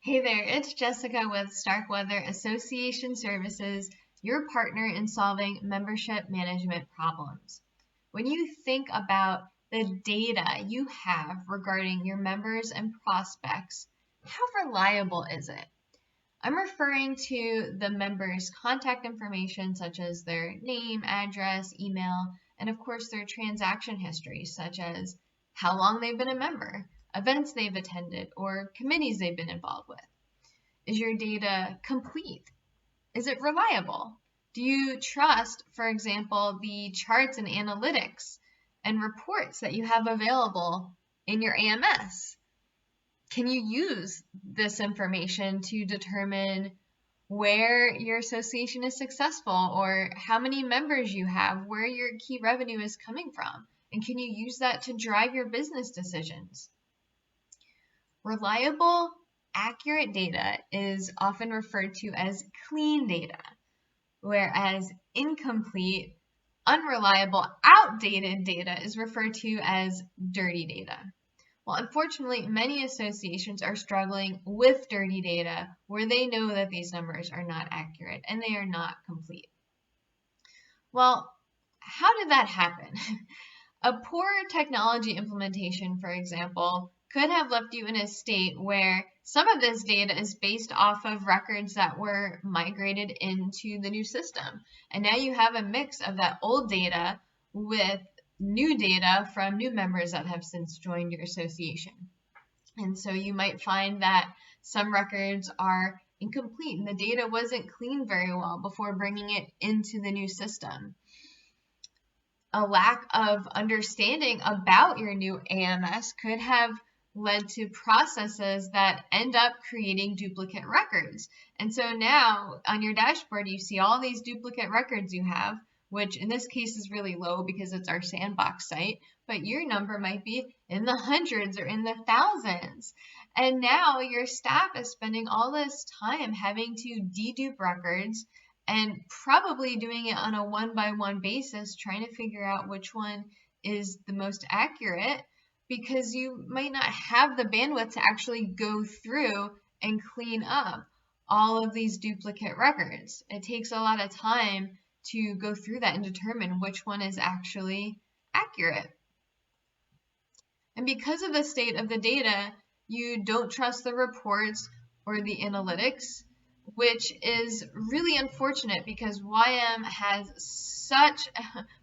Hey there, it's Jessica with Starkweather Association Services, your partner in solving membership management problems. When you think about the data you have regarding your members and prospects, how reliable is it? I'm referring to the members' contact information, such as their name, address, email, and of course their transaction history, such as how long they've been a member, events they've attended, or committees they've been involved with. Is your data complete? Is it reliable? Do you trust, for example, the charts and analytics and reports that you have available in your AMS? Can you use this information to determine where your association is successful or how many members you have, where your key revenue is coming from? And can you use that to drive your business decisions? Reliable, accurate data is often referred to as clean data, whereas incomplete, unreliable, outdated data is referred to as dirty data. Well, unfortunately, many associations are struggling with dirty data where they know that these numbers are not accurate and they are not complete. Well, how did that happen? A poor technology implementation, for example, could have left you in a state where some of this data is based off of records that were migrated into the new system. And now you have a mix of that old data with new data from new members that have since joined your association. And so you might find that some records are incomplete and the data wasn't cleaned very well before bringing it into the new system. A lack of understanding about your new AMS could have led to processes that end up creating duplicate records. And so now on your dashboard, you see all these duplicate records you have, which in this case is really low because it's our sandbox site, but your number might be in the hundreds or in the thousands. And now your staff is spending all this time having to dedupe records and probably doing it on a one-by-one basis, trying to figure out which one is the most accurate, because you might not have the bandwidth to actually go through and clean up all of these duplicate records. It takes a lot of time to go through that and determine which one is actually accurate. And because of the state of the data, you don't trust the reports or the analytics, which is really unfortunate because YM has such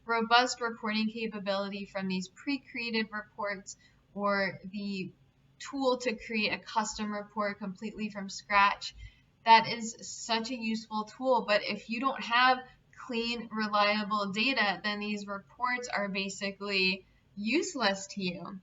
robust reporting capability from these pre-created reports or the tool to create a custom report completely from scratch. That is such a useful tool, but if you don't have clean, reliable data, then these reports are basically useless to you.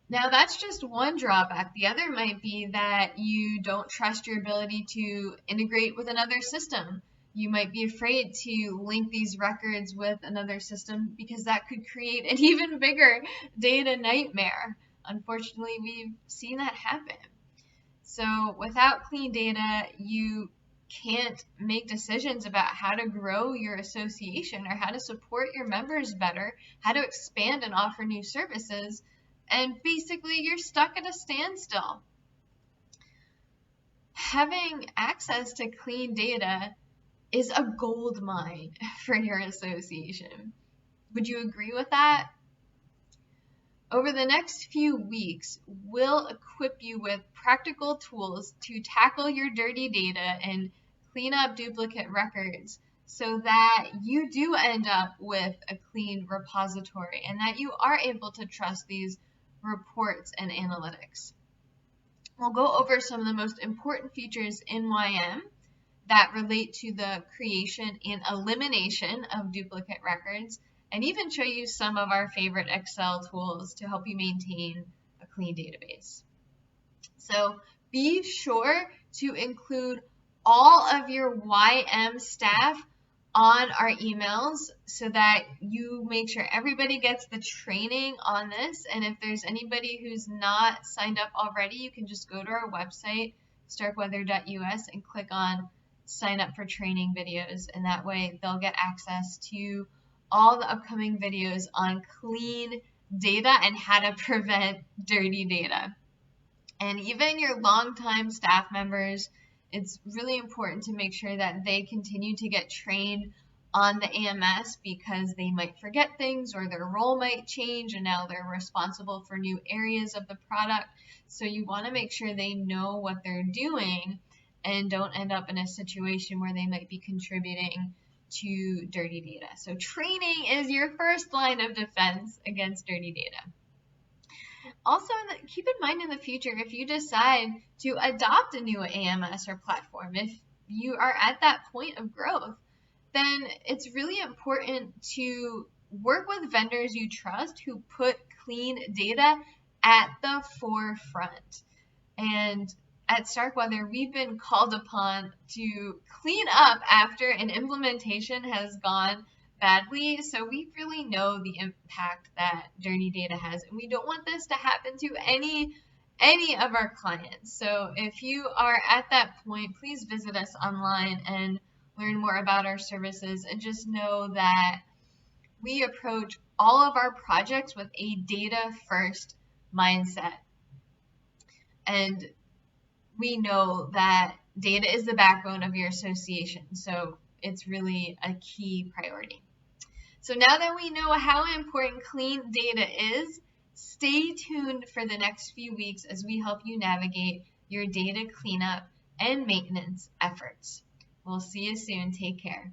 Now, that's just one drawback. The other might be that you don't trust your ability to integrate with another system. You might be afraid to link these records with another system because that could create an even bigger data nightmare. Unfortunately, we've seen that happen. So without clean data, you can't make decisions about how to grow your association or how to support your members better, how to expand and offer new services. And basically, you're stuck at a standstill. Having access to clean data is a gold mine for your association. Would you agree with that? Over the next few weeks, we'll equip you with practical tools to tackle your dirty data and clean up duplicate records so that you do end up with a clean repository and that you are able to trust these reports and analytics. We'll go over some of the most important features in YM that relate to the creation and elimination of duplicate records, and even show you some of our favorite Excel tools to help you maintain a clean database. So be sure to include all of your YM staff on our emails so that you make sure everybody gets the training on this. And if there's anybody who's not signed up already, you can just go to our website, starkweather.us, and click on sign up for training videos. And that way they'll get access to all the upcoming videos on clean data and how to prevent dirty data. And even your longtime staff members, it's really important to make sure that they continue to get trained on the AMS, because they might forget things or their role might change and now they're responsible for new areas of the product. So you want to make sure they know what they're doing and don't end up in a situation where they might be contributing to dirty data. So training is your first line of defense against dirty data. Also, keep in mind in the future, if you decide to adopt a new AMS or platform, if you are at that point of growth, then it's really important to work with vendors you trust who put clean data at the forefront. And at Starkweather, we've been called upon to clean up after an implementation has gone badly. So we really know the impact that dirty data has, and we don't want this to happen to any of our clients. So if you are at that point, please visit us online and learn more about our services, and just know that we approach all of our projects with a data first mindset. And we know that data is the backbone of your association, so it's really a key priority. So now that we know how important clean data is, stay tuned for the next few weeks as we help you navigate your data cleanup and maintenance efforts. We'll see you soon. Take care.